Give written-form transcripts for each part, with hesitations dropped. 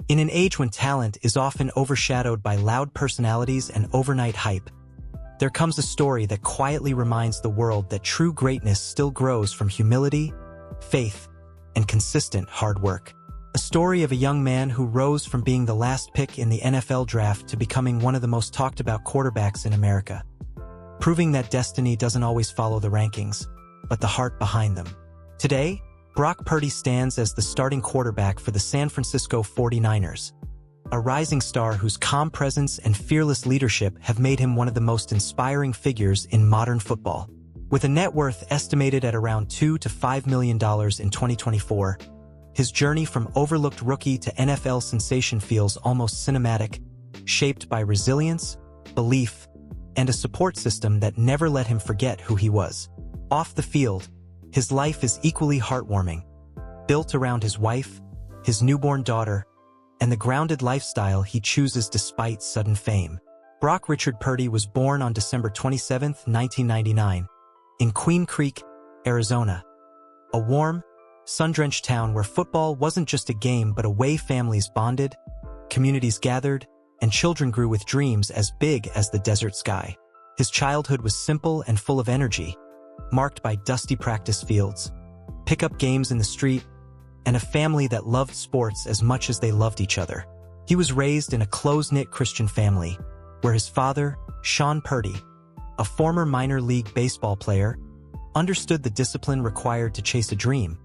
In an age when talent is often overshadowed by loud personalities and overnight hype, there comes a story that quietly reminds the world that true greatness still grows from humility, faith, and consistent hard work. A story of a young man who rose from being the last pick in the NFL draft to becoming one of the most talked about quarterbacks in America, proving that destiny doesn't always follow the rankings, but the heart behind them. Today, Brock Purdy stands as the starting quarterback for the San Francisco 49ers, a rising star whose calm presence and fearless leadership have made him one of the most inspiring figures in modern football. With a net worth estimated at around $2 to $5 million in 2024, his journey from overlooked rookie to NFL sensation feels almost cinematic, shaped by resilience, belief, and a support system that never let him forget who he was. Off the field, his life is equally heartwarming, built around his wife, his newborn daughter, and the grounded lifestyle he chooses despite sudden fame. Brock Richard Purdy was born on December 27, 1999, in Queen Creek, Arizona, a warm, sun-drenched town where football wasn't just a game but a way families bonded, communities gathered, and children grew with dreams as big as the desert sky. His childhood was simple and full of energy, marked by dusty practice fields, pickup games in the street, and a family that loved sports as much as they loved each other. He was raised in a close-knit Christian family, where his father, Sean Purdy, a former minor league baseball player, understood the discipline required to chase a dream,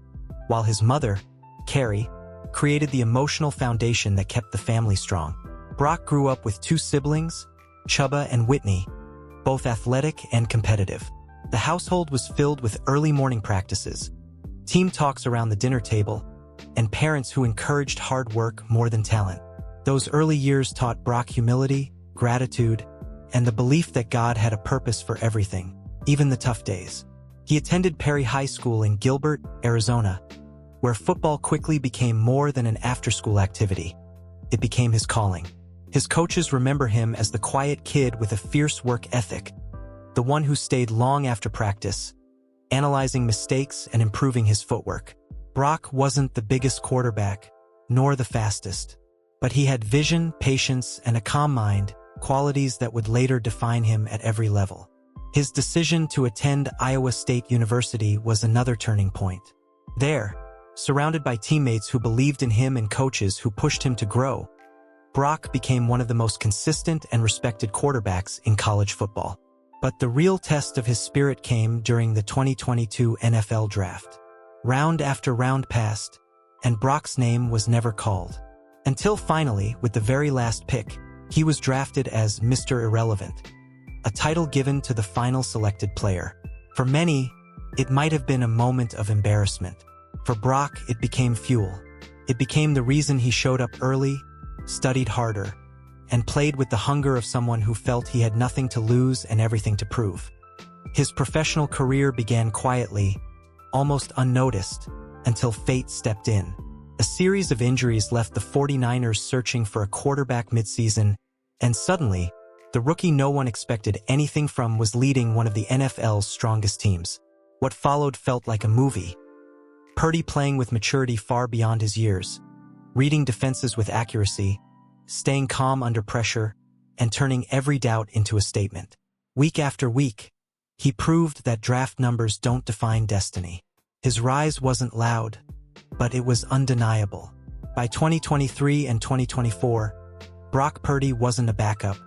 while his mother, Carrie, created the emotional foundation that kept the family strong. Brock grew up with two siblings, Chubba and Whitney, both athletic and competitive. The household was filled with early morning practices, team talks around the dinner table, and parents who encouraged hard work more than talent. Those early years taught Brock humility, gratitude, and the belief that God had a purpose for everything, even the tough days. He attended Perry High School in Gilbert, Arizona, where football quickly became more than an after-school activity. It became his calling. His coaches remember him as the quiet kid with a fierce work ethic, the one who stayed long after practice, analyzing mistakes and improving his footwork. Brock wasn't the biggest quarterback, nor the fastest, but he had vision, patience, and a calm mind, qualities that would later define him at every level. His decision to attend Iowa State University was another turning point. There, surrounded by teammates who believed in him and coaches who pushed him to grow, Brock became one of the most consistent and respected quarterbacks in college football. But the real test of his spirit came during the 2022 NFL Draft. Round after round passed, and Brock's name was never called. Until finally, with the very last pick, he was drafted as Mr. Irrelevant, a title given to the final selected player. For many, it might have been a moment of embarrassment. For Brock, it became fuel. It became the reason he showed up early, studied harder, and played with the hunger of someone who felt he had nothing to lose and everything to prove. His professional career began quietly, almost unnoticed, until fate stepped in. A series of injuries left the 49ers searching for a quarterback midseason, and suddenly, the rookie no one expected anything from was leading one of the NFL's strongest teams. What followed felt like a movie. Purdy playing with maturity far beyond his years, reading defenses with accuracy, staying calm under pressure, and turning every doubt into a statement. Week after week, he proved that draft numbers don't define destiny. His rise wasn't loud, but it was undeniable. By 2023 and 2024, Brock Purdy wasn't a backup.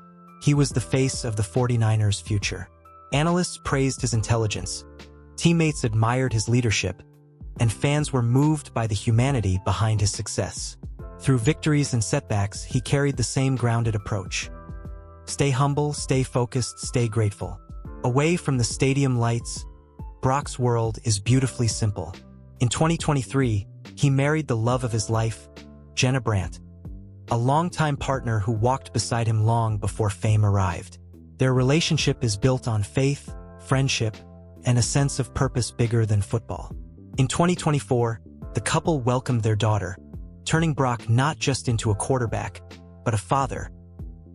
He was the face of the 49ers' future. Analysts praised his intelligence, teammates admired his leadership, and fans were moved by the humanity behind his success. Through victories and setbacks, he carried the same grounded approach. Stay humble, stay focused, stay grateful. Away from the stadium lights, Brock's world is beautifully simple. In 2023, he married the love of his life, Jenna, a longtime partner who walked beside him long before fame arrived. Their relationship is built on faith, friendship, and a sense of purpose bigger than football. In 2024, the couple welcomed their daughter, turning Brock not just into a quarterback, but a father,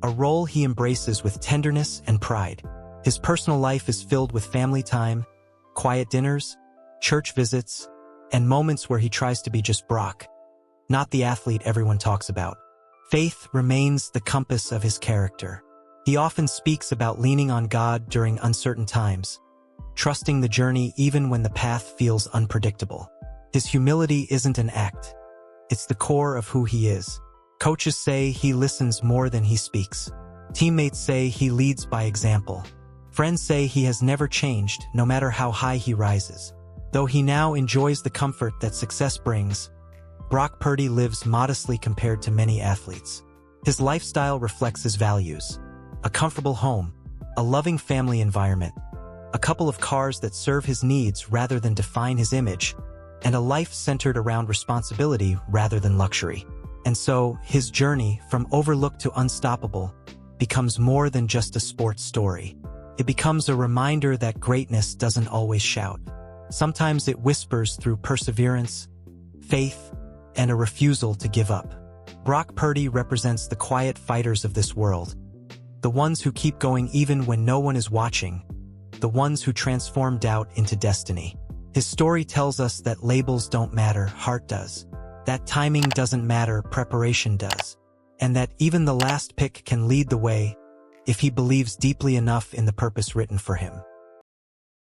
a role he embraces with tenderness and pride. His personal life is filled with family time, quiet dinners, church visits, and moments where he tries to be just Brock, not the athlete everyone talks about. Faith remains the compass of his character. He often speaks about leaning on God during uncertain times, trusting the journey even when the path feels unpredictable. His humility isn't an act. It's the core of who he is. Coaches say he listens more than he speaks. Teammates say he leads by example. Friends say he has never changed, no matter how high he rises. Though he now enjoys the comfort that success brings, Brock Purdy lives modestly compared to many athletes. His lifestyle reflects his values: a comfortable home, a loving family environment, a couple of cars that serve his needs rather than define his image, and a life centered around responsibility rather than luxury. And so, his journey from overlooked to unstoppable becomes more than just a sports story. It becomes a reminder that greatness doesn't always shout. Sometimes it whispers through perseverance, faith, and a refusal to give up. Brock Purdy represents the quiet fighters of this world, the ones who keep going even when no one is watching, the ones who transform doubt into destiny. His story tells us that labels don't matter, heart does. That timing doesn't matter, preparation does. And that even the last pick can lead the way if he believes deeply enough in the purpose written for him.